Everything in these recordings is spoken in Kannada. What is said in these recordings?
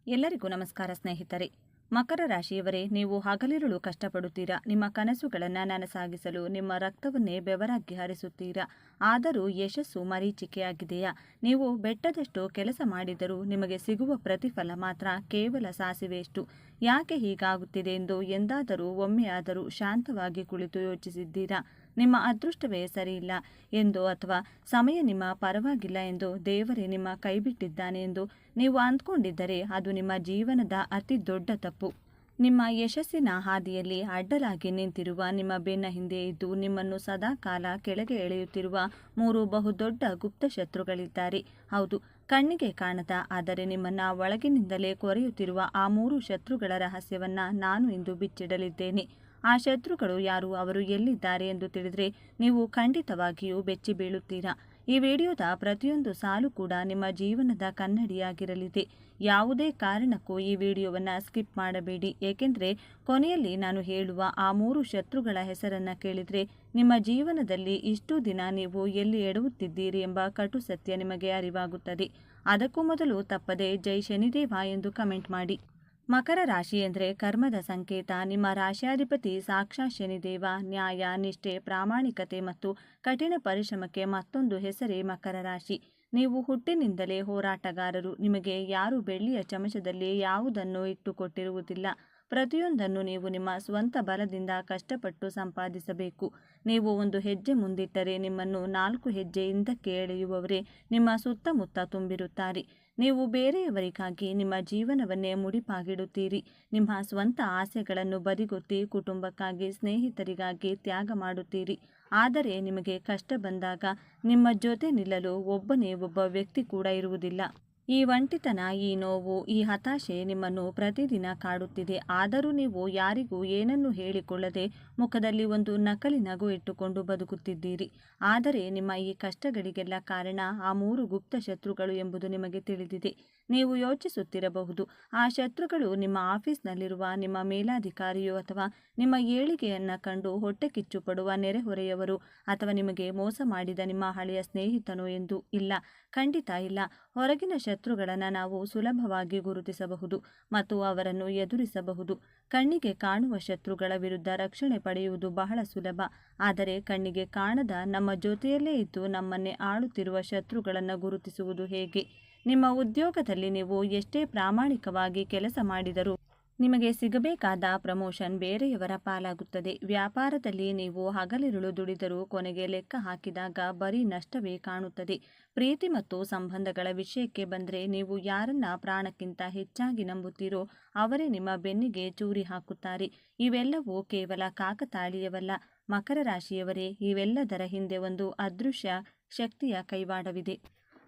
ಎಲ್ಲರಿಗೂ ನಮಸ್ಕಾರ ಸ್ನೇಹಿತರೆ. ಮಕರ ರಾಶಿಯವರೇ, ನೀವು ಹಗಲಿರುಳು ಕಷ್ಟಪಡುತ್ತೀರಾ. ನಿಮ್ಮ ಕನಸುಗಳನ್ನು ನನಸಾಗಿಸಲು ನಿಮ್ಮ ರಕ್ತವನ್ನೇ ಬೆವರಾಗಿ ಹರಿಸುತ್ತೀರಾ. ಆದರೂ ಯಶಸ್ಸು ಮರೀಚಿಕೆಯಾಗಿದೆಯಾ? ನೀವು ಬೆಟ್ಟದಷ್ಟು ಕೆಲಸ ಮಾಡಿದರೂ ನಿಮಗೆ ಸಿಗುವ ಪ್ರತಿಫಲ ಮಾತ್ರ ಕೇವಲ ಸಾಸಿವೆಯಷ್ಟು. ಯಾಕೆ ಹೀಗಾಗುತ್ತಿದೆ ಎಂದು ಎಂದಾದರೂ ಒಮ್ಮೆಯಾದರೂ ಶಾಂತವಾಗಿ ಕುಳಿತು ಯೋಚಿಸಿದ್ದೀರಾ? ನಿಮ್ಮ ಅದೃಷ್ಟವೇ ಸರಿಯಿಲ್ಲ ಎಂದು ಅಥವಾ ಸಮಯ ನಿಮ್ಮ ಪರವಾಗಿಲ್ಲ ಎಂದು ದೇವರೇ ನಿಮ್ಮ ಕೈಬಿಟ್ಟಿದ್ದಾನೆ ಎಂದು ನೀವು ಅಂದ್ಕೊಂಡಿದ್ದರೆ ಅದು ನಿಮ್ಮ ಜೀವನದ ಅತಿ ದೊಡ್ಡ ತಪ್ಪು. ನಿಮ್ಮ ಯಶಸ್ಸಿನ ಹಾದಿಯಲ್ಲಿ ಅಡ್ಡಲಾಗಿ ನಿಂತಿರುವ ನಿಮ್ಮ ಬೆನ್ನ ಹಿಂದೆ ಇದ್ದು ನಿಮ್ಮನ್ನು ಸದಾ ಕಾಲ ಕೆಳಗೆ ಎಳೆಯುತ್ತಿರುವ 3 ಬಹುದೊಡ್ಡ ಗುಪ್ತ ಶತ್ರುಗಳಿದ್ದಾರೆ. ಹೌದು, ಕಣ್ಣಿಗೆ ಕಾಣದ ಆದರೆ ನಿಮ್ಮನ್ನ ಒಳಗಿನಿಂದಲೇ ಕೊರೆಯುತ್ತಿರುವ ಆ 3 ಶತ್ರುಗಳ ರಹಸ್ಯವನ್ನ ನಾನು ಇಂದು ಬಿಚ್ಚಿಡಲಿದ್ದೇನೆ. ಆ ಶತ್ರುಗಳು ಯಾರು, ಅವರು ಎಲ್ಲಿದ್ದಾರೆ ಎಂದು ತಿಳಿದರೆ ನೀವು ಖಂಡಿತವಾಗಿಯೂ ಬೆಚ್ಚಿ ಬೀಳುತ್ತೀರಾ. ಈ ವಿಡಿಯೋದ ಪ್ರತಿಯೊಂದು ಸಾಲು ಕೂಡ ನಿಮ್ಮ ಜೀವನದ ಕನ್ನಡಿಯಾಗಿರಲಿದೆ. ಯಾವುದೇ ಕಾರಣಕ್ಕೂ ಈ ವಿಡಿಯೋವನ್ನು ಸ್ಕಿಪ್ ಮಾಡಬೇಡಿ, ಏಕೆಂದರೆ ಕೊನೆಯಲ್ಲಿ ನಾನು ಹೇಳುವ ಆ 3 ಶತ್ರುಗಳ ಹೆಸರನ್ನು ಕೇಳಿದರೆ ನಿಮ್ಮ ಜೀವನದಲ್ಲಿ ಇಷ್ಟು ದಿನ ನೀವು ಎಲ್ಲಿ ಎಡವುತ್ತಿದ್ದೀರಿ ಎಂಬ ಕಟು ಸತ್ಯ ನಿಮಗೆ ಅರಿವಾಗುತ್ತದೆ. ಅದಕ್ಕೂ ಮೊದಲು ತಪ್ಪದೆ ಜೈ ಶನಿದೇವ ಎಂದು ಕಮೆಂಟ್ ಮಾಡಿ. ಮಕರ ರಾಶಿ ಎಂದರೆ ಕರ್ಮದ ಸಂಕೇತ. ನಿಮ್ಮ ರಾಶಿಯಾಧಿಪತಿ ಸಾಕ್ಷಾತ್ ಶನಿದೇವ. ನ್ಯಾಯ, ನಿಷ್ಠೆ, ಪ್ರಾಮಾಣಿಕತೆ ಮತ್ತು ಕಠಿಣ ಪರಿಶ್ರಮಕ್ಕೆ ಮತ್ತೊಂದು ಹೆಸರೇ ಮಕರ ರಾಶಿ. ನೀವು ಹುಟ್ಟಿನಿಂದಲೇ ಹೋರಾಟಗಾರರು. ನಿಮಗೆ ಯಾರು ಬೆಳ್ಳಿಯ ಚಮಚದಲ್ಲಿ ಯಾವುದನ್ನು ಇಟ್ಟುಕೊಟ್ಟಿರುವುದಿಲ್ಲ. ಪ್ರತಿಯೊಂದನ್ನು ನೀವು ನಿಮ್ಮ ಸ್ವಂತ ಬಲದಿಂದ ಕಷ್ಟಪಟ್ಟು ಸಂಪಾದಿಸಬೇಕು. ನೀವು ಒಂದು ಹೆಜ್ಜೆ ಮುಂದಿಟ್ಟರೆ ನಿಮ್ಮನ್ನು 4 ಹೆಜ್ಜೆ ಹಿಂದಕ್ಕೆ ಎಳೆಯುವವರೇ ನಿಮ್ಮ ಸುತ್ತಮುತ್ತ ತುಂಬಿರುತ್ತಾರೆ. ನೀವು ಬೇರೆಯವರಿಗಾಗಿ ನಿಮ್ಮ ಜೀವನವನ್ನೇ ಮುಡಿಪಾಗಿಡುತ್ತೀರಿ. ನಿಮ್ಮ ಸ್ವಂತ ಆಸೆಗಳನ್ನು ಬದಿಗೊತ್ತಿ ಕುಟುಂಬಕ್ಕಾಗಿ, ಸ್ನೇಹಿತರಿಗಾಗಿ ತ್ಯಾಗ ಮಾಡುತ್ತೀರಿ. ಆದರೆ ನಿಮಗೆ ಕಷ್ಟ ಬಂದಾಗ ನಿಮ್ಮ ಜೊತೆ ನಿಲ್ಲಲು ಒಬ್ಬನೇ ಒಬ್ಬ ವ್ಯಕ್ತಿ ಕೂಡ ಇರುವುದಿಲ್ಲ. ಈ ಒಂಟಿತನ, ಈ ನೋವು, ಈ ಹತಾಶೆ ನಿಮ್ಮನ್ನು ಪ್ರತಿದಿನ ಕಾಡುತ್ತಿದೆ. ಆದರೂ ನೀವು ಯಾರಿಗೂ ಏನನ್ನೂ ಹೇಳಿಕೊಳ್ಳದೆ ಮುಖದಲ್ಲಿ ಒಂದು ನಕಲಿ ನಗು ಇಟ್ಟುಕೊಂಡು ಬದುಕುತ್ತಿದ್ದೀರಿ. ಆದರೆ ನಿಮ್ಮ ಈ ಕಷ್ಟಗಳಿಗೆಲ್ಲ ಕಾರಣ ಆ 3 ಗುಪ್ತ ಶತ್ರುಗಳು ಎಂಬುದು ನಿಮಗೆ ತಿಳಿದಿದೆ. ನೀವು ಯೋಚಿಸುತ್ತಿರಬಹುದು, ಆ ಶತ್ರುಗಳು ನಿಮ್ಮ ಆಫೀಸ್ನಲ್ಲಿರುವ ನಿಮ್ಮ ಮೇಲಾಧಿಕಾರಿಯೋ ಅಥವಾ ನಿಮ್ಮ ಏಳಿಗೆಯನ್ನು ಕಂಡು ಹೊಟ್ಟೆ ಕಿಚ್ಚು ಪಡುವ ನೆರೆಹೊರೆಯವರು ಅಥವಾ ನಿಮಗೆ ಮೋಸ ಮಾಡಿದ ನಿಮ್ಮ ಹಳೆಯ ಸ್ನೇಹಿತನೋ ಎಂದು. ಇಲ್ಲ, ಖಂಡಿತ ಇಲ್ಲ. ಹೊರಗಿನ ಶತ್ರುಗಳನ್ನು ನಾವು ಸುಲಭವಾಗಿ ಗುರುತಿಸಬಹುದು ಮತ್ತು ಅವರನ್ನು ಎದುರಿಸಬಹುದು. ಕಣ್ಣಿಗೆ ಕಾಣುವ ಶತ್ರುಗಳ ವಿರುದ್ಧ ರಕ್ಷಣೆ ಪಡೆಯುವುದು ಬಹಳ ಸುಲಭ. ಆದರೆ ಕಣ್ಣಿಗೆ ಕಾಣದ ನಮ್ಮ ಜೊತೆಯಲ್ಲೇ ಇದ್ದು ನಮ್ಮನ್ನೇ ಆಳುತ್ತಿರುವ ಶತ್ರುಗಳನ್ನು ಗುರುತಿಸುವುದು ಹೇಗೆ? ನಿಮ್ಮ ಉದ್ಯೋಗದಲ್ಲಿ ನೀವು ಎಷ್ಟೇ ಪ್ರಾಮಾಣಿಕವಾಗಿ ಕೆಲಸ ಮಾಡಿದರೂ ನಿಮಗೆ ಸಿಗಬೇಕಾದ ಪ್ರಮೋಷನ್ ಬೇರೆಯವರ ಪಾಲಾಗುತ್ತದೆ. ವ್ಯಾಪಾರದಲ್ಲಿ ನೀವು ಹಗಲಿರುಳು ದುಡಿದರೂ ಕೊನೆಗೆ ಲೆಕ್ಕ ಹಾಕಿದಾಗ ಬರೀ ನಷ್ಟವೇ ಕಾಣುತ್ತದೆ. ಪ್ರೀತಿ ಮತ್ತು ಸಂಬಂಧಗಳ ವಿಷಯಕ್ಕೆ ಬಂದರೆ ನೀವು ಯಾರನ್ನ ಪ್ರಾಣಕ್ಕಿಂತ ಹೆಚ್ಚಾಗಿ ನಂಬುತ್ತೀರೋ ಅವರೇ ನಿಮ್ಮ ಬೆನ್ನಿಗೆ ಚೂರಿ ಹಾಕುತ್ತಾರೆ. ಇವೆಲ್ಲವೂ ಕೇವಲ ಕಾಕತಾಳೀಯವಲ್ಲ. ಮಕರ ರಾಶಿಯವರೇ, ಇವೆಲ್ಲದರ ಹಿಂದೆ ಒಂದು ಅದೃಶ್ಯ ಶಕ್ತಿಯ ಕೈವಾಡವಿದೆ.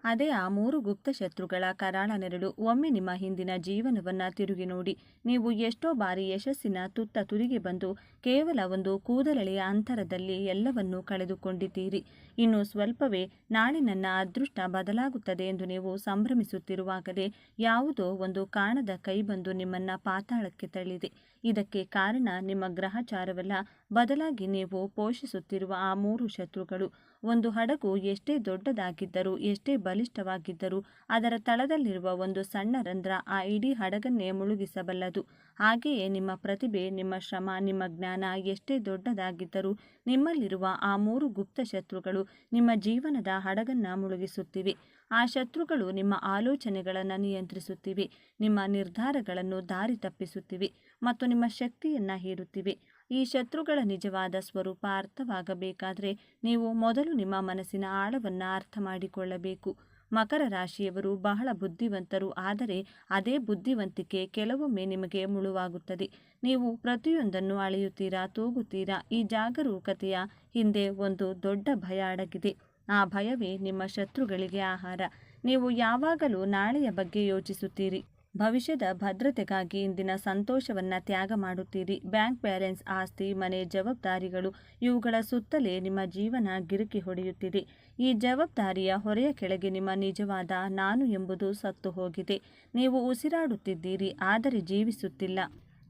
ಅದೇ ಆ 3 ಗುಪ್ತ ಶತ್ರುಗಳ ಕರಾಳ ನೆರಳು. ಒಮ್ಮೆ ನಿಮ್ಮ ಹಿಂದಿನ ಜೀವನವನ್ನು ತಿರುಗಿ ನೋಡಿ. ನೀವು ಎಷ್ಟೋ ಬಾರಿ ಯಶಸ್ಸಿನ ತುತ್ತ ತುದಿಗೆ ಬಂದು ಕೇವಲ ಒಂದು ಕೂದಲೆಳೆಯ ಅಂತರದಲ್ಲಿ ಎಲ್ಲವನ್ನೂ ಕಳೆದುಕೊಂಡಿದ್ದೀರಿ. ಇನ್ನು ಸ್ವಲ್ಪವೇ ನಾಳೆ ನನ್ನ ಅದೃಷ್ಟ ಬದಲಾಗುತ್ತದೆ ಎಂದು ನೀವು ಸಂಭ್ರಮಿಸುತ್ತಿರುವಾಗಲೇ ಯಾವುದೋ ಒಂದು ಕಾಣದ ಕೈ ಬಂದು ನಿಮ್ಮನ್ನ ಪಾತಾಳಕ್ಕೆ ತಳ್ಳಿದೆ. ಇದಕ್ಕೆ ಕಾರಣ ನಿಮ್ಮ ಗ್ರಹಚಾರವಲ್ಲ, ಬದಲಾಗಿ ನೀವು ಪೋಷಿಸುತ್ತಿರುವ ಆ 3 ಶತ್ರುಗಳು. ಒಂದು ಹಡಗು ಎಷ್ಟೇ ದೊಡ್ಡದಾಗಿದ್ದರೂ, ಎಷ್ಟೇ ಬಲಿಷ್ಠವಾಗಿದ್ದರೂ ಅದರ ತಳದಲ್ಲಿರುವ ಒಂದು ಸಣ್ಣ ರಂಧ್ರ ಆ ಇಡೀ ಹಡಗನ್ನೇ ಮುಳುಗಿಸಬಲ್ಲದು. ಹಾಗೆಯೇ ನಿಮ್ಮ ಪ್ರತಿಭೆ, ನಿಮ್ಮ ಶ್ರಮ, ನಿಮ್ಮ ಜ್ಞಾನ ಎಷ್ಟೇ ದೊಡ್ಡದಾಗಿದ್ದರೂ ನಿಮ್ಮಲ್ಲಿರುವ ಆ 3 ಗುಪ್ತ ಶತ್ರುಗಳು ನಿಮ್ಮ ಜೀವನದ ಹಡಗನ್ನ ಮುಳುಗಿಸುತ್ತಿವೆ. ಆ ಶತ್ರುಗಳು ನಿಮ್ಮ ಆಲೋಚನೆಗಳನ್ನು ನಿಯಂತ್ರಿಸುತ್ತಿವೆ, ನಿಮ್ಮ ನಿರ್ಧಾರಗಳನ್ನು ದಾರಿ ತಪ್ಪಿಸುತ್ತಿವೆ ಮತ್ತು ನಿಮ್ಮ ಶಕ್ತಿಯನ್ನ ಹೀರುತ್ತಿವೆ. ಈ ಶತ್ರುಗಳ ನಿಜವಾದ ಸ್ವರೂಪ ಅರ್ಥವಾಗಬೇಕಾದರೆ ನೀವು ಮೊದಲು ನಿಮ್ಮ ಮನಸ್ಸಿನ ಆಳವನ್ನು ಅರ್ಥ ಮಾಡಿಕೊಳ್ಳಬೇಕು. ಮಕರ ರಾಶಿಯವರು ಬಹಳ ಬುದ್ಧಿವಂತರು. ಆದರೆ ಅದೇ ಬುದ್ಧಿವಂತಿಕೆ ಕೆಲವೊಮ್ಮೆ ನಿಮಗೆ ಮುಳುವಾಗುತ್ತದೆ. ನೀವು ಪ್ರತಿಯೊಂದನ್ನು ಅಳೆಯುತ್ತೀರಾ, ತೂಗುತ್ತೀರಾ. ಈ ಜಾಗರೂಕತೆಯ ಹಿಂದೆ ಒಂದು ದೊಡ್ಡ ಭಯ ಅಡಗಿದೆ. ಆ ಭಯವೇ ನಿಮ್ಮ ಶತ್ರುಗಳಿಗೆ ಆಹಾರ. ನೀವು ಯಾವಾಗಲೂ ನಾಳೆಯ ಬಗ್ಗೆ ಯೋಚಿಸುತ್ತೀರಿ. ಭವಿಷ್ಯದ ಭದ್ರತೆಗಾಗಿ ಇಂದಿನ ಸಂತೋಷವನ್ನು ತ್ಯಾಗ ಮಾಡುತ್ತೀರಿ. ಬ್ಯಾಂಕ್ ಬ್ಯಾಲೆನ್ಸ್, ಆಸ್ತಿ, ಮನೆ, ಜವಾಬ್ದಾರಿಗಳು ಇವುಗಳ ಸುತ್ತಲೇ ನಿಮ್ಮ ಜೀವನ ಗಿರುಕಿ ಹೊಡೆಯುತ್ತಿದೆ. ಈ ಜವಾಬ್ದಾರಿಯ ಹೊರೆಯ ಕೆಳಗೆ ನಿಮ್ಮ ನಿಜವಾದ ನಾನು ಎಂಬುದು ಸತ್ತು ಹೋಗಿದೆ. ನೀವು ಉಸಿರಾಡುತ್ತಿದ್ದೀರಿ ಆದರೆ ಜೀವಿಸುತ್ತಿಲ್ಲ.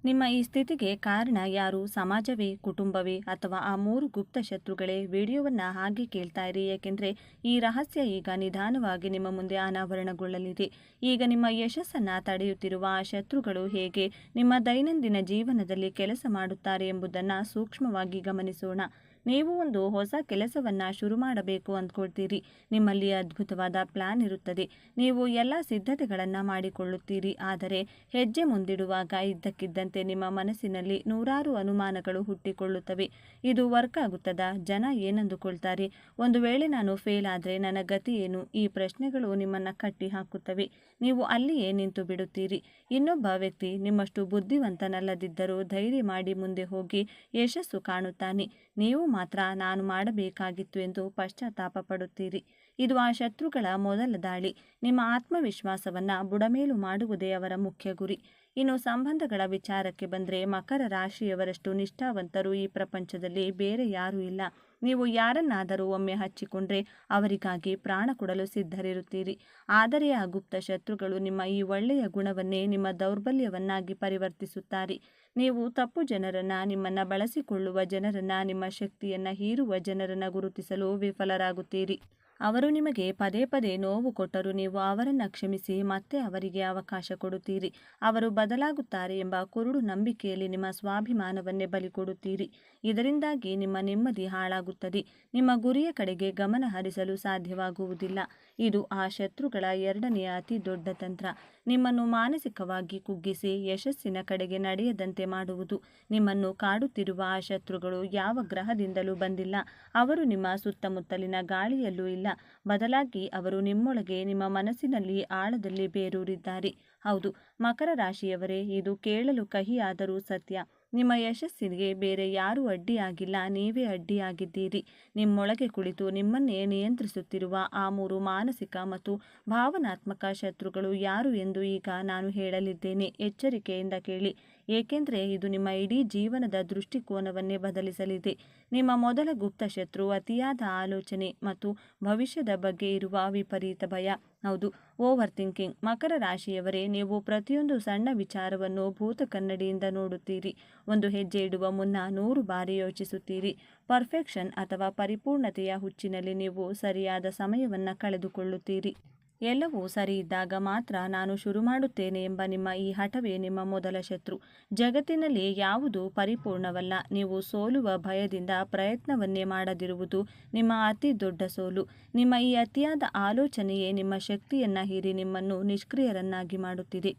ನಿಮ್ಮ ಈ ಸ್ಥಿತಿಗೆ ಕಾರಣ ಯಾರು? ಸಮಾಜವೇ, ಕುಟುಂಬವೇ, ಅಥವಾ ಆ 3 ಗುಪ್ತ ಶತ್ರುಗಳೇ? ವಿಡಿಯೋವನ್ನು ಹಾಗೆ ಕೇಳ್ತಾ ಇರಿ, ಏಕೆಂದರೆ ಈ ರಹಸ್ಯ ಈಗ ನಿಧಾನವಾಗಿ ನಿಮ್ಮ ಮುಂದೆ ಅನಾವರಣಗೊಳ್ಳಲಿದೆ. ಈಗ ನಿಮ್ಮ ಯಶಸ್ಸನ್ನು ತಡೆಯುತ್ತಿರುವ ಆ ಶತ್ರುಗಳು ಹೇಗೆ ನಿಮ್ಮ ದೈನಂದಿನ ಜೀವನದಲ್ಲಿ ಕೆಲಸ ಮಾಡುತ್ತಾರೆ ಎಂಬುದನ್ನು ಸೂಕ್ಷ್ಮವಾಗಿ ಗಮನಿಸೋಣ. ನೀವು ಒಂದು ಹೊಸ ಕೆಲಸವನ್ನು ಶುರು ಮಾಡಬೇಕು ಅಂದ್ಕೊಳ್ತೀರಿ. ನಿಮ್ಮಲ್ಲಿ ಅದ್ಭುತವಾದ ಪ್ಲಾನ್ ಇರುತ್ತದೆ. ನೀವು ಎಲ್ಲ ಸಿದ್ಧತೆಗಳನ್ನು ಮಾಡಿಕೊಳ್ಳುತ್ತೀರಿ. ಆದರೆ ಹೆಜ್ಜೆ ಮುಂದಿಡುವಾಗ ಇದ್ದಕ್ಕಿದ್ದಂತೆ ನಿಮ್ಮ ಮನಸ್ಸಿನಲ್ಲಿ ನೂರಾರು ಅನುಮಾನಗಳು ಹುಟ್ಟಿಕೊಳ್ಳುತ್ತವೆ. ಇದು ವರ್ಕ್ ಆಗುತ್ತದಾ? ಜನ ಏನಂದುಕೊಳ್ತಾರೆ? ಒಂದು ವೇಳೆ ನಾನು ಫೇಲ್ ಆದರೆ ನನ್ನ ಗತಿ ಏನು? ಈ ಪ್ರಶ್ನೆಗಳು ನಿಮ್ಮನ್ನು ಕಟ್ಟಿ ಹಾಕುತ್ತವೆ. ನೀವು ಅಲ್ಲಿಯೇ ನಿಂತು ಬಿಡುತ್ತೀರಿ. ಇನ್ನೊಬ್ಬ ವ್ಯಕ್ತಿ ನಿಮ್ಮಷ್ಟು ಬುದ್ಧಿವಂತನಲ್ಲದಿದ್ದರೂ ಧೈರ್ಯ ಮಾಡಿ ಮುಂದೆ ಹೋಗಿ ಯಶಸ್ಸು ಕಾಣುತ್ತಾನೆ. ನೀವು ಮಾತ್ರ ನಾನು ಮಾಡಬೇಕಾಗಿತ್ತು ಎಂದು ಪಶ್ಚಾತ್ತಾಪ ಪಡುತ್ತೀರಿ. ಇದು ಆ ಶತ್ರುಗಳ ಮೊದಲ ದಾಳಿ. ನಿಮ್ಮ ಆತ್ಮವಿಶ್ವಾಸವನ್ನು ಬುಡಮೇಲು ಮಾಡುವುದೇ ಅವರ ಮುಖ್ಯ ಗುರಿ. ಇನ್ನು ಸಂಬಂಧಗಳ ವಿಚಾರಕ್ಕೆ ಬಂದರೆ, ಮಕರ ರಾಶಿಯವರಷ್ಟು ನಿಷ್ಠಾವಂತರು ಈ ಪ್ರಪಂಚದಲ್ಲಿ ಬೇರೆ ಯಾರೂ ಇಲ್ಲ. ನೀವು ಯಾರನ್ನಾದರೂ ಒಮ್ಮೆ ಹಚ್ಚಿಕೊಂಡ್ರೆ ಅವರಿಗಾಗಿ ಪ್ರಾಣ ಕೊಡಲು ಸಿದ್ಧರಿರುತ್ತೀರಿ. ಆದರೆ ಆ ಗುಪ್ತ ಶತ್ರುಗಳು ನಿಮ್ಮ ಈ ಒಳ್ಳೆಯ ಗುಣವನ್ನೇ ನಿಮ್ಮ ದೌರ್ಬಲ್ಯವನ್ನಾಗಿ ಪರಿವರ್ತಿಸುತ್ತಾರೆ. ನೀವು ತಪ್ಪು ಜನರನ್ನು, ನಿಮ್ಮನ್ನು ಬಳಸಿಕೊಳ್ಳುವ ಜನರನ್ನು, ನಿಮ್ಮ ಶಕ್ತಿಯನ್ನು ಹೀರುವ ಜನರನ್ನು ಗುರುತಿಸಲು ವಿಫಲರಾಗುತ್ತೀರಿ. ಅವರು ನಿಮಗೆ ಪದೇ ಪದೇ ನೋವು ಕೊಟ್ಟರೂ ನೀವು ಅವರನ್ನು ಕ್ಷಮಿಸಿ ಮತ್ತೆ ಅವರಿಗೆ ಅವಕಾಶ ಕೊಡುತ್ತೀರಿ. ಅವರು ಬದಲಾಗುತ್ತಾರೆ ಎಂಬ ಕುರುಡು ನಂಬಿಕೆಯಲ್ಲಿ ನಿಮ್ಮ ಸ್ವಾಭಿಮಾನವನ್ನೇ ಬಲಿ ಕೊಡುತ್ತೀರಿ. ಇದರಿಂದಾಗಿ ನಿಮ್ಮ ನೆಮ್ಮದಿ ಹಾಳಾಗುತ್ತದೆ. ನಿಮ್ಮ ಗುರಿಯ ಕಡೆಗೆ ಗಮನ ಹರಿಸಲು ಸಾಧ್ಯವಾಗುವುದಿಲ್ಲ. ಇದು ಆ ಶತ್ರುಗಳ ಎರಡನೆಯ ಅತಿ ದೊಡ್ಡ ತಂತ್ರ. ನಿಮ್ಮನ್ನು ಮಾನಸಿಕವಾಗಿ ಕುಗ್ಗಿಸಿ ಯಶಸ್ಸಿನ ಕಡೆಗೆ ನಡೆಯದಂತೆ ಮಾಡುವುದು. ನಿಮ್ಮನ್ನು ಕಾಡುತ್ತಿರುವ ಆ ಶತ್ರುಗಳು ಯಾವ ಗ್ರಹದಿಂದಲೂ ಬಂದಿಲ್ಲ. ಅವರು ನಿಮ್ಮ ಸುತ್ತಮುತ್ತಲಿನ ಗಾಳಿಯಲ್ಲೂ ಇಲ್ಲ. ಬದಲಾಗಿ ಅವರು ನಿಮ್ಮೊಳಗೆ, ನಿಮ್ಮ ಮನಸ್ಸಿನಲ್ಲಿ ಆಳದಲ್ಲಿ ಬೇರೂರಿದ್ದಾರೆ. ಹೌದು, ಮಕರ ರಾಶಿಯವರೇ, ಇದು ಕೇಳಲು ಕಹಿಯಾದರೂ ಸತ್ಯ. ನಿಮ್ಮ ಯಶಸ್ಸಿಗೆ ಬೇರೆ ಯಾರೂ ಅಡ್ಡಿಯಾಗಿಲ್ಲ, ನೀವೇ ಅಡ್ಡಿಯಾಗಿದ್ದೀರಿ. ನಿಮ್ಮೊಳಗೆ ಕುಳಿತು ನಿಮ್ಮನ್ನೇ ನಿಯಂತ್ರಿಸುತ್ತಿರುವ ಆ 3 ಮಾನಸಿಕ ಮತ್ತು ಭಾವನಾತ್ಮಕ ಶತ್ರುಗಳು ಯಾರು ಎಂದು ಈಗ ನಾನು ಹೇಳಲಿದ್ದೇನೆ. ಎಚ್ಚರಿಕೆಯಿಂದ ಕೇಳಿ, ಏಕೆಂದರೆ ಇದು ನಿಮ್ಮ ಇಡೀ ಜೀವನದ ದೃಷ್ಟಿಕೋನವನ್ನೇ ಬದಲಿಸಲಿದೆ. ನಿಮ್ಮ ಮೊದಲ ಗುಪ್ತ ಶತ್ರು ಅತಿಯಾದ ಆಲೋಚನೆ ಮತ್ತು ಭವಿಷ್ಯದ ಬಗ್ಗೆ ಇರುವ ವಿಪರೀತ ಭಯ. ಹೌದು, ಓವರ್ ಥಿಂಕಿಂಗ್. ಮಕರ ರಾಶಿಯವರೇ, ನೀವು ಪ್ರತಿಯೊಂದು ಸಣ್ಣ ವಿಚಾರವನ್ನು ಭೂತ ಕನ್ನಡಿಯಿಂದ ನೋಡುತ್ತೀರಿ. ಒಂದು ಹೆಜ್ಜೆ ಇಡುವ ಮುನ್ನ 100 ಬಾರಿ ಯೋಚಿಸುತ್ತೀರಿ. ಪರ್ಫೆಕ್ಷನ್ ಅಥವಾ ಪರಿಪೂರ್ಣತೆಯ ಹುಚ್ಚಿನಲ್ಲಿ ನೀವು ಸರಿಯಾದ ಸಮಯವನ್ನು ಕಳೆದುಕೊಳ್ಳುತ್ತೀರಿ. ಎಲ್ಲವೂ ಸರಿ ಇದ್ದಾಗ ಮಾತ್ರ ನಾನು ಶುರು ಮಾಡುತ್ತೇನೆ ಎಂಬ ನಿಮ್ಮ ಈ ಹಠವೇ ನಿಮ್ಮ ಮೊದಲ ಶತ್ರು. ಜಗತ್ತಿನಲ್ಲಿ ಯಾವುದೂ ಪರಿಪೂರ್ಣವಲ್ಲ. ನೀವು ಸೋಲುವ ಭಯದಿಂದ ಪ್ರಯತ್ನವನ್ನೇ ಮಾಡದಿರುವುದು ನಿಮ್ಮ ಅತಿ ದೊಡ್ಡ ಸೋಲು. ನಿಮ್ಮ ಈ ಅತಿಯಾದ ಆಲೋಚನೆಯೇ ನಿಮ್ಮ ಶಕ್ತಿಯನ್ನು ಹೀರಿ ನಿಮ್ಮನ್ನು ನಿಷ್ಕ್ರಿಯರನ್ನಾಗಿ ಮಾಡುತ್ತಿದೆ.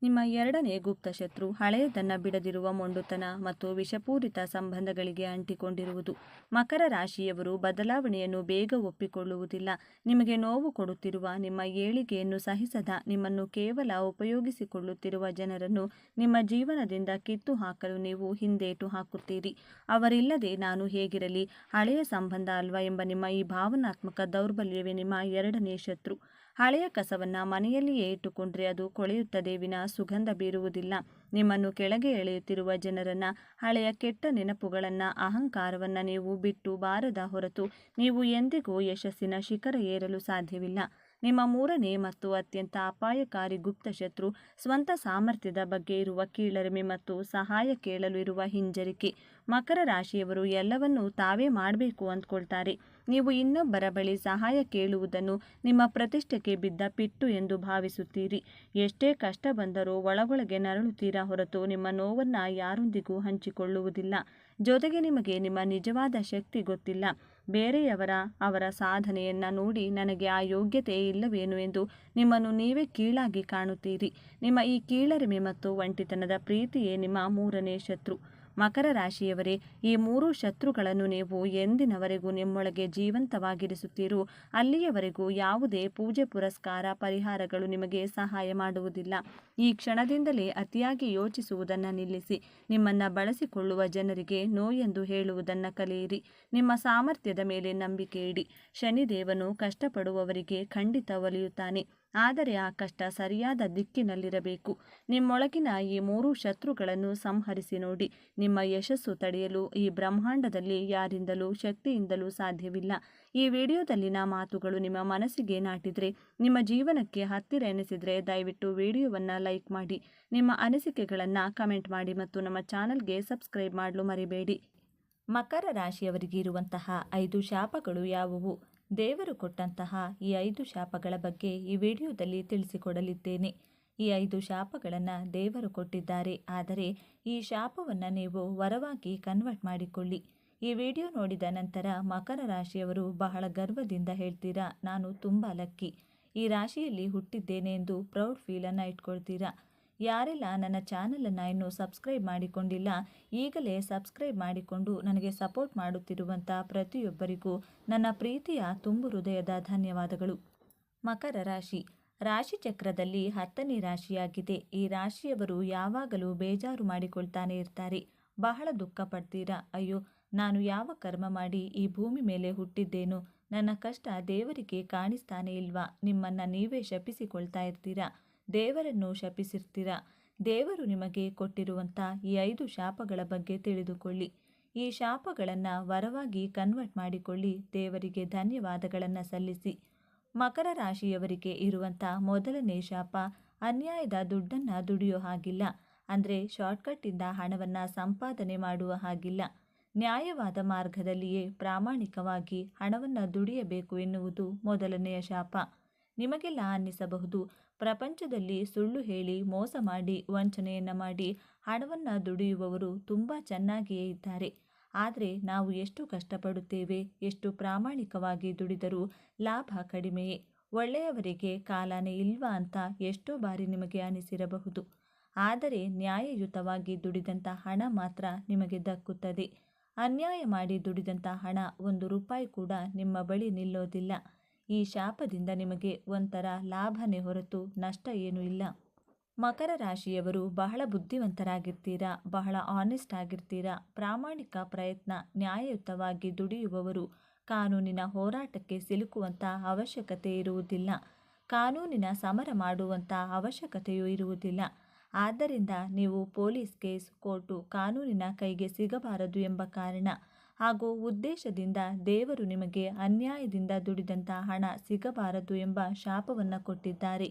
ನಿಮ್ಮ ಎರಡನೇ ಗುಪ್ತ ಶತ್ರು ಹಳೆಯದನ್ನು ಬಿಡದಿರುವ ಮೊಂಡುತನ ಮತ್ತು ವಿಷಪೂರಿತ ಸಂಬಂಧಗಳಿಗೆ ಅಂಟಿಕೊಂಡಿರುವುದು. ಮಕರ ರಾಶಿಯವರು ಬದಲಾವಣೆಯನ್ನು ಬೇಗ ಒಪ್ಪಿಕೊಳ್ಳುವುದಿಲ್ಲ. ನಿಮಗೆ ನೋವು ಕೊಡುತ್ತಿರುವ, ನಿಮ್ಮ ಏಳಿಗೆಯನ್ನು ಸಹಿಸದ, ನಿಮ್ಮನ್ನು ಕೇವಲ ಉಪಯೋಗಿಸಿಕೊಳ್ಳುತ್ತಿರುವ ಜನರನ್ನು ನಿಮ್ಮ ಜೀವನದಿಂದ ಕಿತ್ತು ಹಾಕಲು ನೀವು ಹಿಂದೇಟು ಹಾಕುತ್ತೀರಿ. ಅವರಿಲ್ಲದೆ ನಾನು ಹೇಗಿರಲಿ, ಹಳೆಯ ಸಂಬಂಧ ಅಲ್ವಾ ಎಂಬ ನಿಮ್ಮ ಈ ಭಾವನಾತ್ಮಕ ದೌರ್ಬಲ್ಯವೇ ನಿಮ್ಮ ಎರಡನೇ ಶತ್ರು. ಹಳೆಯ ಕಸವನ್ನು ಮನೆಯಲ್ಲಿಯೇ ಇಟ್ಟುಕೊಂಡ್ರೆ ಅದು ಕೊಳೆಯುತ್ತದೆ ವಿನ ಸುಗಂಧ ಬೀರುವುದಿಲ್ಲ. ನಿಮ್ಮನ್ನು ಕೆಳಗೆ ಎಳೆಯುತ್ತಿರುವ ಜನರನ್ನು, ಹಳೆಯ ಕೆಟ್ಟ ನೆನಪುಗಳನ್ನು, ಅಹಂಕಾರವನ್ನು ನೀವು ಬಿಟ್ಟು ಬಾರದ ಹೊರತು ನೀವು ಎಂದಿಗೂ ಯಶಸ್ಸಿನ ಶಿಖರ ಏರಲು ಸಾಧ್ಯವಿಲ್ಲ. ನಿಮ್ಮ ಮೂರನೇ ಮತ್ತು ಅತ್ಯಂತ ಅಪಾಯಕಾರಿ ಗುಪ್ತ ಶತ್ರು ಸ್ವಂತ ಸಾಮರ್ಥ್ಯದ ಬಗ್ಗೆ ಇರುವ ಕೀಳರಿಮೆ ಮತ್ತು ಸಹಾಯ ಕೇಳಲು ಇರುವ ಹಿಂಜರಿಕೆ. ಮಕರ ರಾಶಿಯವರು ಎಲ್ಲವನ್ನೂ ತಾವೇ ಮಾಡಬೇಕು ಅಂದ್ಕೊಳ್ತಾರೆ. ನೀವು ಇನ್ನೊಬ್ಬರ ಬಳಿ ಸಹಾಯ ಕೇಳುವುದನ್ನು ನಿಮ್ಮ ಪ್ರತಿಷ್ಠೆಗೆ ಬಿದ್ದ ಪಿಟ್ಟು ಎಂದು ಭಾವಿಸುತ್ತೀರಿ. ಎಷ್ಟೇ ಕಷ್ಟ ಬಂದರೂ ಒಳಗೊಳಗೆ ನರಳುತ್ತೀರಾ ಹೊರತು ನಿಮ್ಮ ನೋವನ್ನು ಯಾರೊಂದಿಗೂ ಹಂಚಿಕೊಳ್ಳುವುದಿಲ್ಲ. ಜೊತೆಗೆ ನಿಮಗೆ ನಿಮ್ಮ ನಿಜವಾದ ಶಕ್ತಿ ಗೊತ್ತಿಲ್ಲ. ಬೇರೆಯವರ ಅವರ ಸಾಧನೆಯನ್ನು ನೋಡಿ ನನಗೆ ಆ ಯೋಗ್ಯತೆ ಇಲ್ಲವೇನು ಎಂದು ನಿಮ್ಮನ್ನು ನೀವೇ ಕೀಳಾಗಿ ಕಾಣುತ್ತೀರಿ. ನಿಮ್ಮ ಈ ಕೀಳರಿಮೆ ಮತ್ತು ಒಂಟಿತನದ ಪ್ರೀತಿಯೇ ನಿಮ್ಮ ಮೂರನೇ ಶತ್ರು. ಮಕರ ರಾಶಿಯವರೇ, ಈ 3 ಶತ್ರುಗಳನ್ನು ನೀವು ಎಂದಿನವರೆಗೂ ನಿಮ್ಮೊಳಗೆ ಜೀವಂತವಾಗಿರಿಸುತ್ತೀರೋ ಅಲ್ಲಿಯವರೆಗೂ ಯಾವುದೇ ಪೂಜೆ, ಪುರಸ್ಕಾರ, ಪರಿಹಾರಗಳು ನಿಮಗೆ ಸಹಾಯ ಮಾಡುವುದಿಲ್ಲ. ಈ ಕ್ಷಣದಿಂದಲೇ ಅತಿಯಾಗಿ ಯೋಚಿಸುವುದನ್ನು ನಿಲ್ಲಿಸಿ. ನಿಮ್ಮನ್ನು ಬಳಸಿಕೊಳ್ಳುವ ಜನರಿಗೆ ನೋ ಎಂದು ಹೇಳುವುದನ್ನು ಕಲಿಯಿರಿ. ನಿಮ್ಮ ಸಾಮರ್ಥ್ಯದ ಮೇಲೆ ನಂಬಿಕೆ ಇಡಿ. ಶನಿದೇವನು ಕಷ್ಟಪಡುವವರಿಗೆ ಖಂಡಿತ ಒಲಿಯುತ್ತಾನೆ. ಆದರೆ ಆ ಕಷ್ಟ ಸರಿಯಾದ ದಿಕ್ಕಿನಲ್ಲಿರಬೇಕು. ನಿಮ್ಮೊಳಗಿನ ಈ 3 ಶತ್ರುಗಳನ್ನು ಸಂಹರಿಸಿ ನೋಡಿ. ನಿಮ್ಮ ಯಶಸ್ಸು ತಡೆಯಲು ಈ ಬ್ರಹ್ಮಾಂಡದಲ್ಲಿ ಯಾರಿಂದಲೂ ಶಕ್ತಿಯಿಂದಲೂ ಸಾಧ್ಯವಿಲ್ಲ. ಈ ವಿಡಿಯೋದಲ್ಲಿನ ಮಾತುಗಳು ನಿಮ್ಮ ಮನಸ್ಸಿಗೆ ನಾಟಿದರೆ, ನಿಮ್ಮ ಜೀವನಕ್ಕೆ ಹತ್ತಿರ ಎನಿಸಿದರೆ ದಯವಿಟ್ಟು ವಿಡಿಯೋವನ್ನು ಲೈಕ್ ಮಾಡಿ, ನಿಮ್ಮ ಅನಿಸಿಕೆಗಳನ್ನು ಕಮೆಂಟ್ ಮಾಡಿ ಮತ್ತು ನಮ್ಮ ಚಾನಲ್ಗೆ ಸಬ್ಸ್ಕ್ರೈಬ್ ಮಾಡಲು ಮರಿಬೇಡಿ. ಮಕರ ರಾಶಿಯವರಿಗೆ ಇರುವಂತಹ 5 ಶಾಪಗಳು ಯಾವುವು? ದೇವರು ಕೊಟ್ಟಂತಹ ಈ 5 ಶಾಪಗಳ ಬಗ್ಗೆ ಈ ವಿಡಿಯೋದಲ್ಲಿ ತಿಳಿಸಿಕೊಡಲಿದ್ದೇನೆ. ಈ 5 ಶಾಪಗಳನ್ನು ದೇವರು ಕೊಟ್ಟಿದ್ದಾರೆ. ಆದರೆ ಈ ಶಾಪವನ್ನು ನೀವು ವರವಾಗಿ ಕನ್ವರ್ಟ್ ಮಾಡಿಕೊಳ್ಳಿ. ಈ ವಿಡಿಯೋ ನೋಡಿದ ನಂತರ ಮಕರ ರಾಶಿಯವರು ಬಹಳ ಗರ್ವದಿಂದ ಹೇಳ್ತೀರಾ, ನಾನು ತುಂಬ ಲಕ್ಕಿ, ಈ ರಾಶಿಯಲ್ಲಿ ಹುಟ್ಟಿದ್ದೇನೆ ಎಂದು ಪ್ರೌಡ್ ಫೀಲನ್ನು ಇಟ್ಕೊಳ್ತೀರಾ. ಯಾರೆಲ್ಲ ನನ್ನ ಚಾನಲನ್ನು ಇನ್ನೂ ಸಬ್ಸ್ಕ್ರೈಬ್ ಮಾಡಿಕೊಂಡಿಲ್ಲ, ಈಗಲೇ ಸಬ್ಸ್ಕ್ರೈಬ್ ಮಾಡಿಕೊಂಡು ನನಗೆ ಸಪೋರ್ಟ್ ಮಾಡುತ್ತಿರುವಂಥ ಪ್ರತಿಯೊಬ್ಬರಿಗೂ ನನ್ನ ಪ್ರೀತಿಯ ತುಂಬು ಹೃದಯದ ಧನ್ಯವಾದಗಳು. ಮಕರ ರಾಶಿ ರಾಶಿಚಕ್ರದಲ್ಲಿ 10ನೇ ರಾಶಿಯಾಗಿದೆ. ಈ ರಾಶಿಯವರು ಯಾವಾಗಲೂ ಬೇಜಾರು ಮಾಡಿಕೊಳ್ತಾನೆ ಇರ್ತಾರೆ. ಬಹಳ ದುಃಖ ಪಡ್ತೀರಾ. ಅಯ್ಯೋ, ನಾನು ಯಾವ ಕರ್ಮ ಮಾಡಿ ಈ ಭೂಮಿ ಮೇಲೆ ಹುಟ್ಟಿದ್ದೇನೋ, ನನ್ನ ಕಷ್ಟ ದೇವರಿಗೆ ಕಾಣಿಸ್ತಾನೆ ಇಲ್ವಾ? ನಿಮ್ಮನ್ನು ನೀವೇ ಶಪಿಸಿಕೊಳ್ತಾ ಇರ್ತೀರಾ, ದೇವರನ್ನು ಶಪಿಸಿರ್ತೀರಾ. ದೇವರು ನಿಮಗೆ ಕೊಟ್ಟಿರುವಂಥ ಈ 5 ಶಾಪಗಳ ಬಗ್ಗೆ ತಿಳಿದುಕೊಳ್ಳಿ. ಈ ಶಾಪಗಳನ್ನು ವರವಾಗಿ ಕನ್ವರ್ಟ್ ಮಾಡಿಕೊಳ್ಳಿ. ದೇವರಿಗೆ ಧನ್ಯವಾದಗಳನ್ನು ಸಲ್ಲಿಸಿ. ಮಕರ ರಾಶಿಯವರಿಗೆ ಇರುವಂಥ ಮೊದಲನೇ ಶಾಪ, ಅನ್ಯಾಯದ ದುಡ್ಡನ್ನು ದುಡಿಯೋ ಹಾಗಿಲ್ಲ. ಅಂದರೆ ಶಾರ್ಟ್ಕಟ್ಟಿಂದ ಹಣವನ್ನು ಸಂಪಾದನೆ ಮಾಡುವ ಹಾಗಿಲ್ಲ. ನ್ಯಾಯವಾದ ಮಾರ್ಗದಲ್ಲಿಯೇ ಪ್ರಾಮಾಣಿಕವಾಗಿ ಹಣವನ್ನು ದುಡಿಯಬೇಕು ಎನ್ನುವುದು ಮೊದಲನೆಯ ಶಾಪ. ನಿಮಗೆಲ್ಲ ಅನ್ನಿಸಬಹುದು, ಪ್ರಪಂಚದಲ್ಲಿ ಸುಳ್ಳು ಹೇಳಿ, ಮೋಸ ಮಾಡಿ, ವಂಚನೆಯನ್ನು ಮಾಡಿ ಹಣವನ್ನು ದುಡಿಯುವವರು ತುಂಬ ಚೆನ್ನಾಗಿಯೇ ಇದ್ದಾರೆ. ಆದರೆ ನಾವು ಎಷ್ಟು ಕಷ್ಟಪಡುತ್ತೇವೆ, ಎಷ್ಟು ಪ್ರಾಮಾಣಿಕವಾಗಿ ದುಡಿದರೂ ಲಾಭ ಕಡಿಮೆಯೇ. ಒಳ್ಳೆಯವರಿಗೆ ಕಾಲನೇ ಇಲ್ವಾ ಅಂತ ಎಷ್ಟೋ ಬಾರಿ ನಿಮಗೆ ಅನಿಸಿರಬಹುದು. ಆದರೆ ನ್ಯಾಯಯುತವಾಗಿ ದುಡಿದಂಥ ಹಣ ಮಾತ್ರ ನಿಮಗೆ ದಕ್ಕುತ್ತದೆ. ಅನ್ಯಾಯ ಮಾಡಿ ದುಡಿದಂಥ ಹಣ 1 ರೂಪಾಯಿ ಕೂಡ ನಿಮ್ಮ ಬಳಿ ನಿಲ್ಲೋದಿಲ್ಲ. ಈ ಶಾಪದಿಂದ ನಿಮಗೆ ಒಂಥರ ಲಾಭನೇ ಹೊರತು ನಷ್ಟ ಏನೂ ಇಲ್ಲ. ಮಕರ ರಾಶಿಯವರು ಬಹಳ ಬುದ್ಧಿವಂತರಾಗಿರ್ತೀರಾ, ಬಹಳ ಆನೆಸ್ಟ್ ಆಗಿರ್ತೀರಾ. ಪ್ರಾಮಾಣಿಕ ಪ್ರಯತ್ನ, ನ್ಯಾಯಯುತವಾಗಿ ದುಡಿಯುವವರು ಕಾನೂನಿನ ಹೋರಾಟಕ್ಕೆ ಸಿಲುಕುವಂಥ ಅವಶ್ಯಕತೆ ಇರುವುದಿಲ್ಲ. ಕಾನೂನಿನ ಸಮರ ಮಾಡುವಂಥ ಅವಶ್ಯಕತೆಯೂ ಇರುವುದಿಲ್ಲ. ಆದ್ದರಿಂದ ನೀವು ಪೊಲೀಸ್ ಕೇಸ್, ಕೋರ್ಟು, ಕಾನೂನಿನ ಕೈಗೆ ಸಿಗಬಾರದು ಎಂಬ ಕಾರಣ ಹಾಗೂ ಉದ್ದೇಶದಿಂದ ದೇವರು ನಿಮಗೆ ಅನ್ಯಾಯದಿಂದ ದುಡಿದಂಥ ಹಣ ಸಿಗಬಾರದು ಎಂಬ ಶಾಪವನ್ನು ಕೊಟ್ಟಿದ್ದಾರೆ.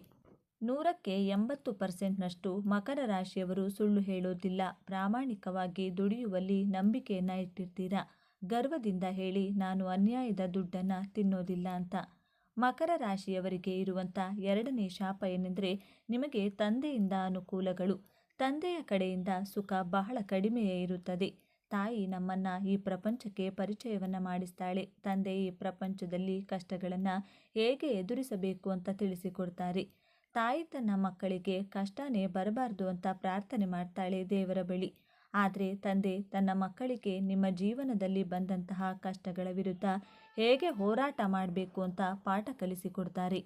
100ಕ್ಕೆ 80% ಮಕರ ರಾಶಿಯವರು ಸುಳ್ಳು ಹೇಳೋದಿಲ್ಲ. ಪ್ರಾಮಾಣಿಕವಾಗಿ ದುಡಿಯುವಲ್ಲಿ ನಂಬಿಕೆಯನ್ನು ಇಟ್ಟಿರ್ತೀರಾ. ಗರ್ವದಿಂದ ಹೇಳಿ, ನಾನು ಅನ್ಯಾಯದ ದುಡ್ಡನ್ನು ತಿನ್ನೋದಿಲ್ಲ ಅಂತ. ಮಕರ ರಾಶಿಯವರಿಗೆ ಇರುವಂಥ 2ನೇ ಶಾಪ ಏನೆಂದರೆ, ನಿಮಗೆ ತಂದೆಯಿಂದ ಅನುಕೂಲಗಳು. ತಂದೆಯ ಕಡೆಯಿಂದ ಸುಖ ಬಹಳ ಕಡಿಮೆಯೇ ಇರುತ್ತದೆ. ತಾಯಿ ನಮ್ಮನ್ನು ಈ ಪ್ರಪಂಚಕ್ಕೆ ಪರಿಚಯವನ್ನು ಮಾಡಿಸ್ತಾಳೆ. ತಂದೆ ಈ ಪ್ರಪಂಚದಲ್ಲಿ ಕಷ್ಟಗಳನ್ನು ಹೇಗೆ ಎದುರಿಸಬೇಕು ಅಂತ ತಿಳಿಸಿಕೊಡ್ತಾರೆ. ತಾಯಿ ತನ್ನ ಮಕ್ಕಳಿಗೆ ಕಷ್ಟನೇ ಬರಬಾರ್ದು ಅಂತ ಪ್ರಾರ್ಥನೆ ಮಾಡ್ತಾಳೆ ದೇವರ ಬಳಿ. ಆದರೆ ತಂದೆ ತನ್ನ ಮಕ್ಕಳಿಗೆ ನಿಮ್ಮ ಜೀವನದಲ್ಲಿ ಬಂದಂತಹ ಕಷ್ಟಗಳ ವಿರುದ್ಧ ಹೇಗೆ ಹೋರಾಟ ಮಾಡಬೇಕು ಅಂತ ಪಾಠ ಕಲಿಸಿಕೊಡ್ತಾರೆ.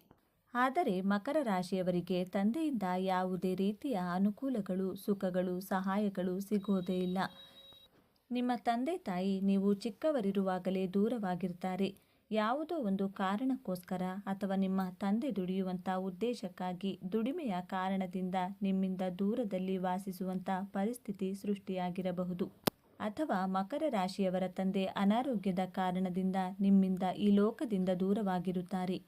ಆದರೆ ಮಕರ ರಾಶಿಯವರಿಗೆ ತಂದೆಯಿಂದ ಯಾವುದೇ ರೀತಿಯ ಅನುಕೂಲಗಳು, ಸುಖಗಳು, ಸಹಾಯಗಳು ಸಿಗೋದೇ ಇಲ್ಲ. ನಿಮ್ಮ ತಂದೆ ತಾಯಿ ನೀವು ಚಿಕ್ಕವರಿರುವಾಗಲೇ ದೂರವಾಗಿರ್ತಾರೆ. ಯಾವುದೋ ಒಂದು ಕಾರಣಕ್ಕೋಸ್ಕರ ಅಥವಾ ನಿಮ್ಮ ತಂದೆ ದುಡಿಯುವಂಥ ಉದ್ದೇಶಕ್ಕಾಗಿ, ದುಡಿಮೆಯ ಕಾರಣದಿಂದ ನಿಮ್ಮಿಂದ ದೂರದಲ್ಲಿ ವಾಸಿಸುವಂಥ ಪರಿಸ್ಥಿತಿ ಸೃಷ್ಟಿಯಾಗಿರಬಹುದು. ಅಥವಾ ಮಕರ ರಾಶಿಯವರ ತಂದೆ ಅನಾರೋಗ್ಯದ ಕಾರಣದಿಂದ ನಿಮ್ಮಿಂದ ಈ ಲೋಕದಿಂದ ದೂರವಾಗಿರುತ್ತಾರೆ.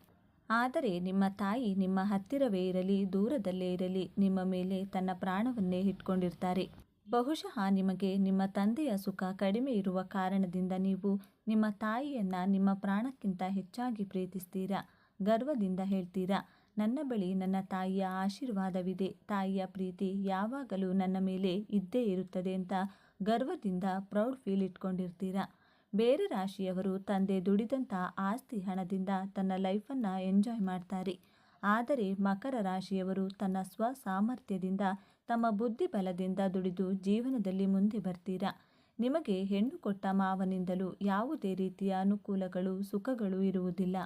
ಆದರೆ ನಿಮ್ಮ ತಾಯಿ ನಿಮ್ಮ ಹತ್ತಿರವೇ ಇರಲಿ, ದೂರದಲ್ಲೇ ಇರಲಿ, ನಿಮ್ಮ ಮೇಲೆ ತನ್ನ ಪ್ರಾಣವನ್ನೇ ಇಟ್ಕೊಂಡಿರ್ತಾರೆ. ಬಹುಶಃ ನಿಮಗೆ ನಿಮ್ಮ ತಂದೆಯ ಸುಖ ಕಡಿಮೆ ಇರುವ ಕಾರಣದಿಂದ ನೀವು ನಿಮ್ಮ ತಾಯಿಯನ್ನು ನಿಮ್ಮ ಪ್ರಾಣಕ್ಕಿಂತ ಹೆಚ್ಚಾಗಿ ಪ್ರೀತಿಸ್ತೀರಾ. ಗರ್ವದಿಂದ ಹೇಳ್ತೀರಾ, ನನ್ನ ಬಳಿ ನನ್ನ ತಾಯಿಯ ಆಶೀರ್ವಾದವಿದೆ, ತಾಯಿಯ ಪ್ರೀತಿ ಯಾವಾಗಲೂ ನನ್ನ ಮೇಲೆ ಇದ್ದೇ ಇರುತ್ತದೆ ಅಂತ ಗರ್ವದಿಂದ ಪ್ರೌಡ್ ಫೀಲ್ ಇಟ್ಕೊಂಡಿರ್ತೀರಾ. ಬೇರೆ ರಾಶಿಯವರು ತಂದೆ ದುಡಿದಂಥ ಆಸ್ತಿ ಹಣದಿಂದ ತನ್ನ ಲೈಫನ್ನು ಎಂಜಾಯ್ ಮಾಡ್ತಾರೆ. ಆದರೆ ಮಕರ ರಾಶಿಯವರು ತನ್ನ ಸಾಮರ್ಥ್ಯದಿಂದ, ತಮ್ಮ ಬುದ್ಧಿ ಬಲದಿಂದ ದುಡಿದು ಜೀವನದಲ್ಲಿ ಮುಂದೆ ಬರ್ತೀರಾ. ನಿಮಗೆ ಹೆಣ್ಣು ಕೊಟ್ಟ ಮಾವನಿಂದಲೂ ಯಾವುದೇ ರೀತಿಯ ಅನುಕೂಲಗಳು, ಸುಖಗಳು ಇರುವುದಿಲ್ಲ.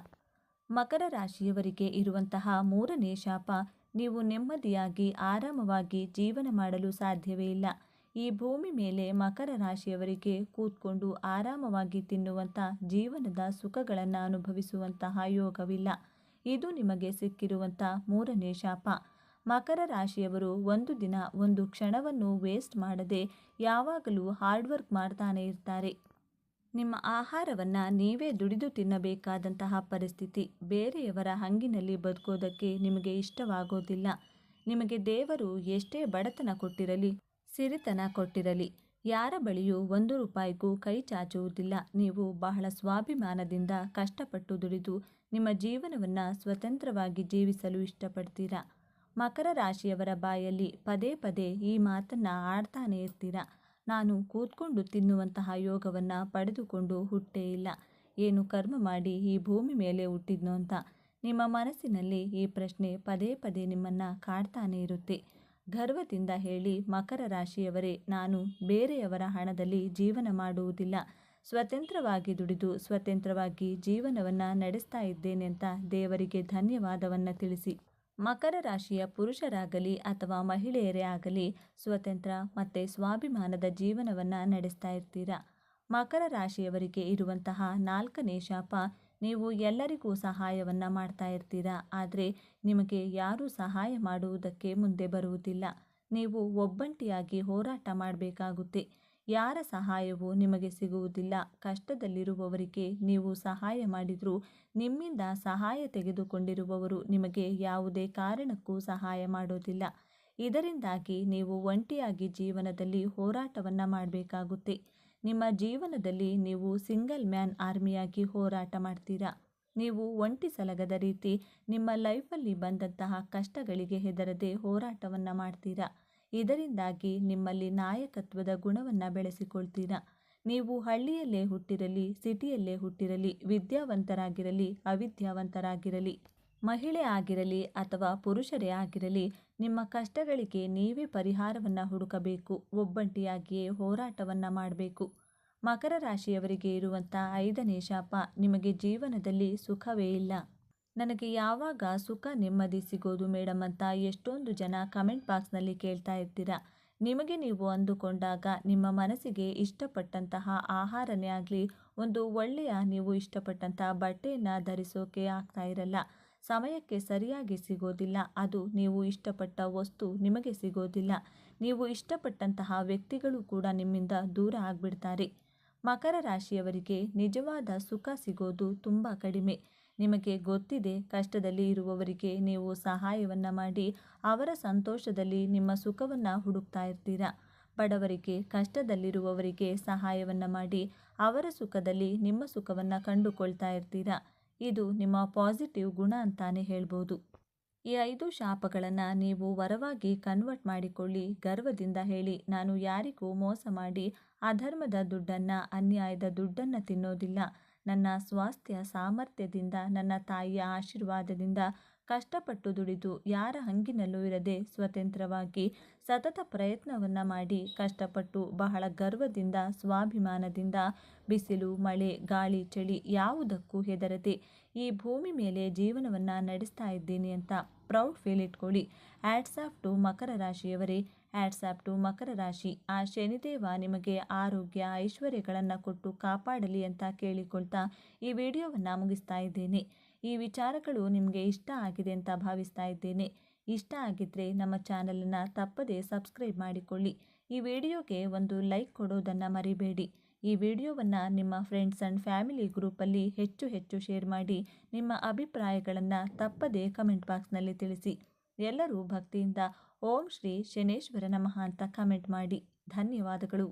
ಮಕರ ರಾಶಿಯವರಿಗೆ ಇರುವಂತಹ 3ನೇ ಶಾಪ, ನೀವು ನೆಮ್ಮದಿಯಾಗಿ ಆರಾಮವಾಗಿ ಜೀವನ ಮಾಡಲು ಸಾಧ್ಯವೇ ಇಲ್ಲ. ಈ ಭೂಮಿ ಮೇಲೆ ಮಕರ ರಾಶಿಯವರಿಗೆ ಕೂತ್ಕೊಂಡು ಆರಾಮವಾಗಿ ತಿನ್ನುವಂಥ ಜೀವನದ ಸುಖಗಳನ್ನು ಅನುಭವಿಸುವಂತಹ ಯೋಗವಿಲ್ಲ. ಇದು ನಿಮಗೆ ಸಿಕ್ಕಿರುವಂಥ 3ನೇ ಶಾಪ. ಮಕರ ರಾಶಿಯವರು ಒಂದು ದಿನ ಒಂದು ಕ್ಷಣವನ್ನು ವೇಸ್ಟ್ ಮಾಡದೆ ಯಾವಾಗಲೂ ಹಾರ್ಡ್ ವರ್ಕ್ ಮಾಡ್ತಾನೆ ಇರ್ತಾರೆ. ನಿಮ್ಮ ಆಹಾರವನ್ನು ನೀವೇ ದುಡಿದು ತಿನ್ನಬೇಕಾದಂತಹ ಪರಿಸ್ಥಿತಿ. ಬೇರೆಯವರ ಹಂಗಿನಲ್ಲಿ ಬದುಕೋದಕ್ಕೆ ನಿಮಗೆ ಇಷ್ಟವಾಗೋದಿಲ್ಲ. ನಿಮಗೆ ದೇವರು ಎಷ್ಟೇ ಬಡತನ ಕೊಟ್ಟಿರಲಿ, ಸಿರಿತನ ಕೊಟ್ಟಿರಲಿ, ಯಾರ ಬಳಿಯೂ 1 ರೂಪಾಯಿಗೂ ಕೈ ಚಾಚುವುದಿಲ್ಲ. ನೀವು ಬಹಳ ಸ್ವಾಭಿಮಾನದಿಂದ ಕಷ್ಟಪಟ್ಟು ದುಡಿದು ನಿಮ್ಮ ಜೀವನವನ್ನು ಸ್ವತಂತ್ರವಾಗಿ ಜೀವಿಸಲು ಇಷ್ಟಪಡ್ತೀರಾ. ಮಕರ ರಾಶಿಯವರ ಬಾಯಲ್ಲಿ ಪದೇ ಪದೇ ಈ ಮಾತನ್ನು ಆಡ್ತಾನೆ ಇರ್ತೀರಾ. ನಾನು ಕೂತ್ಕೊಂಡು ತಿನ್ನುವಂತಹ ಯೋಗವನ್ನು ಪಡೆದುಕೊಂಡು ಹುಟ್ಟೇ ಇಲ್ಲ, ಏನು ಕರ್ಮ ಮಾಡಿ ಈ ಭೂಮಿ ಮೇಲೆ ಹುಟ್ಟಿದ್ನೋ ಅಂತ ನಿಮ್ಮ ಮನಸ್ಸಿನಲ್ಲಿ ಈ ಪ್ರಶ್ನೆ ಪದೇ ಪದೇ ನಿಮ್ಮನ್ನು ಕಾಡ್ತಾನೆ ಇರುತ್ತೆ. ಗರ್ವದಿಂದ ಹೇಳಿ, ಮಕರ ರಾಶಿಯವರೇ, ನಾನು ಬೇರೆಯವರ ಹಣದಲ್ಲಿ ಜೀವನ ಮಾಡುವುದಿಲ್ಲ. ಸ್ವತಂತ್ರವಾಗಿ ದುಡಿದು ಸ್ವತಂತ್ರವಾಗಿ ಜೀವನವನ್ನು ನಡೆಸ್ತಾ ಇದ್ದೇನೆ ಅಂತ ದೇವರಿಗೆ ಧನ್ಯವಾದವನ್ನು ತಿಳಿಸಿ. ಮಕರ ರಾಶಿಯ ಪುರುಷರಾಗಲಿ ಅಥವಾ ಮಹಿಳೆಯರೇ ಆಗಲಿ ಸ್ವತಂತ್ರ ಮತ್ತು ಸ್ವಾಭಿಮಾನದ ಜೀವನವನ್ನು ನಡೆಸ್ತಾ ಇರ್ತೀರ. ಮಕರ ರಾಶಿಯವರಿಗೆ ಇರುವಂತಹ 4ನೇ ಶಾಪ, ನೀವು ಎಲ್ಲರಿಗೂ ಸಹಾಯವನ್ನು ಮಾಡ್ತಾ ಇರ್ತೀರ, ಆದರೆ ನಿಮಗೆ ಯಾರೂ ಸಹಾಯ ಮಾಡುವುದಕ್ಕೆ ಮುಂದೆ ಬರುವುದಿಲ್ಲ. ನೀವು ಒಬ್ಬಂಟಿಯಾಗಿ ಹೋರಾಟ ಮಾಡಬೇಕಾಗುತ್ತೆ. ಯಾರ ಸಹಾಯವೂ ನಿಮಗೆ ಸಿಗುವುದಿಲ್ಲ. ಕಷ್ಟದಲ್ಲಿರುವವರಿಗೆ ನೀವು ಸಹಾಯ ಮಾಡಿದರೂ ನಿಮ್ಮಿಂದ ಸಹಾಯ ತೆಗೆದುಕೊಂಡಿರುವವರು ನಿಮಗೆ ಯಾವುದೇ ಕಾರಣಕ್ಕೂ ಸಹಾಯ ಮಾಡೋದಿಲ್ಲ. ಇದರಿಂದಾಗಿ ನೀವು ಒಂಟಿಯಾಗಿ ಜೀವನದಲ್ಲಿ ಹೋರಾಟವನ್ನು ಮಾಡಬೇಕಾಗುತ್ತೆ. ನಿಮ್ಮ ಜೀವನದಲ್ಲಿ ನೀವು ಸಿಂಗಲ್ ಮ್ಯಾನ್ ಆರ್ಮಿಯಾಗಿ ಹೋರಾಟ ಮಾಡ್ತೀರಾ. ನೀವು ಒಂಟಿ ಸಲಗದ ರೀತಿ ನಿಮ್ಮ ಲೈಫಲ್ಲಿ ಬಂದಂತಹ ಕಷ್ಟಗಳಿಗೆ ಹೆದರದೆ ಹೋರಾಟವನ್ನು ಮಾಡ್ತೀರಾ. ಇದರಿಂದಾಗಿ ನಿಮ್ಮಲ್ಲಿ ನಾಯಕತ್ವದ ಗುಣವನ್ನು ಬೆಳೆಸಿಕೊಳ್ತೀರಾ. ನೀವು ಹಳ್ಳಿಯಲ್ಲೇ ಹುಟ್ಟಿರಲಿ, ಸಿಟಿಯಲ್ಲೇ ಹುಟ್ಟಿರಲಿ, ವಿದ್ಯಾವಂತರಾಗಿರಲಿ, ಅವಿದ್ಯಾವಂತರಾಗಿರಲಿ, ಮಹಿಳೆ ಆಗಿರಲಿ ಅಥವಾ ಪುರುಷರೇ ಆಗಿರಲಿ, ನಿಮ್ಮ ಕಷ್ಟಗಳಿಗೆ ನೀವೇ ಪರಿಹಾರವನ್ನು ಹುಡುಕಬೇಕು. ಒಬ್ಬಂಟಿಯಾಗಿಯೇ ಹೋರಾಟವನ್ನು ಮಾಡಬೇಕು. ಮಕರ ರಾಶಿಯವರಿಗೆ ಇರುವಂಥ 5ನೇ ಶಾಪ, ನಿಮಗೆ ಜೀವನದಲ್ಲಿ ಸುಖವೇ ಇಲ್ಲ. ನನಗೆ ಯಾವಾಗ ಸುಖ ನೆಮ್ಮದಿ ಸಿಗೋದು ಮೇಡಮ್ ಅಂತ ಎಷ್ಟೊಂದು ಜನ ಕಮೆಂಟ್ ಬಾಕ್ಸ್ನಲ್ಲಿ ಕೇಳ್ತಾ ಇರ್ತೀರ. ನಿಮಗೆ ನೀವು ಅಂದುಕೊಂಡಾಗ ನಿಮ್ಮ ಮನಸ್ಸಿಗೆ ಇಷ್ಟಪಟ್ಟಂತಹ ಆಹಾರನೇ ಆಗಲಿ, ಒಂದು ಒಳ್ಳೆಯ ನೀವು ಇಷ್ಟಪಟ್ಟಂತಹ ಬಟ್ಟೆಯನ್ನು ಧರಿಸೋಕೆ ಆಗ್ತಾ ಇರಲ್ಲ. ಸಮಯಕ್ಕೆ ಸರಿಯಾಗಿ ಸಿಗೋದಿಲ್ಲ. ಅದು ನೀವು ಇಷ್ಟಪಟ್ಟ ವಸ್ತು ನಿಮಗೆ ಸಿಗೋದಿಲ್ಲ. ನೀವು ಇಷ್ಟಪಟ್ಟಂತಹ ವ್ಯಕ್ತಿಗಳು ಕೂಡ ನಿಮ್ಮಿಂದ ದೂರ ಆಗಿಬಿಡ್ತಾರೆ. ಮಕರ ರಾಶಿಯವರಿಗೆ ನಿಜವಾದ ಸುಖ ಸಿಗೋದು ತುಂಬ ಕಡಿಮೆ. ನಿಮಗೆ ಗೊತ್ತಿದೆ, ಕಷ್ಟದಲ್ಲಿ ಇರುವವರಿಗೆ ನೀವು ಸಹಾಯವನ್ನು ಮಾಡಿ ಅವರ ಸಂತೋಷದಲ್ಲಿ ನಿಮ್ಮ ಸುಖವನ್ನು ಹುಡುಕ್ತಾ ಇರ್ತೀರ. ಬಡವರಿಗೆ, ಕಷ್ಟದಲ್ಲಿರುವವರಿಗೆ ಸಹಾಯವನ್ನು ಮಾಡಿ ಅವರ ಸುಖದಲ್ಲಿ ನಿಮ್ಮ ಸುಖವನ್ನು ಕಂಡುಕೊಳ್ತಾ ಇರ್ತೀರ. ಇದು ನಿಮ್ಮ ಪಾಸಿಟಿವ್ ಗುಣ ಅಂತಾನೆ ಹೇಳ್ಬೋದು. ಈ 5 ಶಾಪಗಳನ್ನು ನೀವು ವರವಾಗಿ ಕನ್ವರ್ಟ್ ಮಾಡಿಕೊಳ್ಳಿ. ಗರ್ವದಿಂದ ಹೇಳಿ, ನಾನು ಯಾರಿಗೂ ಮೋಸ ಮಾಡಿ ಅಧರ್ಮದ ದುಡ್ಡನ್ನು, ಅನ್ಯಾಯದ ದುಡ್ಡನ್ನು ತಿನ್ನೋದಿಲ್ಲ. ನನ್ನ ಸ್ವಾಸ್ಥ್ಯ ಸಾಮರ್ಥ್ಯದಿಂದ, ನನ್ನ ತಾಯಿಯ ಆಶೀರ್ವಾದದಿಂದ ಕಷ್ಟಪಟ್ಟು ದುಡಿದು ಯಾರ ಹಂಗಿನಲ್ಲೂ ಇರದೆ ಸ್ವತಂತ್ರವಾಗಿ ಸತತ ಪ್ರಯತ್ನವನ್ನು ಮಾಡಿ ಕಷ್ಟಪಟ್ಟು ಬಹಳ ಗರ್ವದಿಂದ, ಸ್ವಾಭಿಮಾನದಿಂದ ಬಿಸಿಲು, ಮಳೆ, ಗಾಳಿ, ಚಳಿ ಯಾವುದಕ್ಕೂ ಹೆದರದೆ ಈ ಭೂಮಿ ಮೇಲೆ ಜೀವನವನ್ನು ನಡೆಸ್ತಾ ಇದ್ದೀನಿ ಅಂತ ಪ್ರೌಡ್ ಫೀಲ್ ಇಟ್ಕೊಳ್ಳಿ. ಹ್ಯಾಟ್ಸ್ ಆಫ್ ಟು ಮಕರ ರಾಶಿಯವರೇ, ಹ್ಯಾಟ್ಸ್ ಆಫ್ ಟು ಮಕರ ರಾಶಿ. ಆ ಶನಿದೇವ ನಿಮಗೆ ಆರೋಗ್ಯ, ಐಶ್ವರ್ಯಗಳನ್ನು ಕೊಟ್ಟು ಕಾಪಾಡಲಿ ಅಂತ ಕೇಳಿಕೊಳ್ತಾ ಈ ವಿಡಿಯೋವನ್ನು ಮುಗಿಸ್ತಾ ಇದ್ದೇನೆ. ಈ ವಿಚಾರಗಳು ನಿಮಗೆ ಇಷ್ಟ ಆಗಿದೆ ಅಂತ ಭಾವಿಸ್ತಾ ಇದ್ದೇನೆ. ಇಷ್ಟ ಆಗಿದ್ದರೆ ನಮ್ಮ ಚಾನಲನ್ನು ತಪ್ಪದೇ ಸಬ್ಸ್ಕ್ರೈಬ್ ಮಾಡಿಕೊಳ್ಳಿ. ಈ ವಿಡಿಯೋಗೆ ಒಂದು ಲೈಕ್ ಕೊಡೋದನ್ನು ಮರಿಬೇಡಿ. ಈ ವಿಡಿಯೋವನ್ನು ನಿಮ್ಮ ಫ್ರೆಂಡ್ಸ್ ಆ್ಯಂಡ್ ಫ್ಯಾಮಿಲಿ ಗ್ರೂಪಲ್ಲಿ ಹೆಚ್ಚು ಶೇರ್ ಮಾಡಿ. ನಿಮ್ಮ ಅಭಿಪ್ರಾಯಗಳನ್ನು ತಪ್ಪದೇ ಕಮೆಂಟ್ ಬಾಕ್ಸ್ನಲ್ಲಿ ತಿಳಿಸಿ. ಎಲ್ಲರೂ ಭಕ್ತಿಯಿಂದ ಓಂ ಶ್ರೀ ಶನೇಶ್ವರ ನಮಃ ಅಂತ ಕಮೆಂಟ್ ಮಾಡಿ. ಧನ್ಯವಾದಗಳು.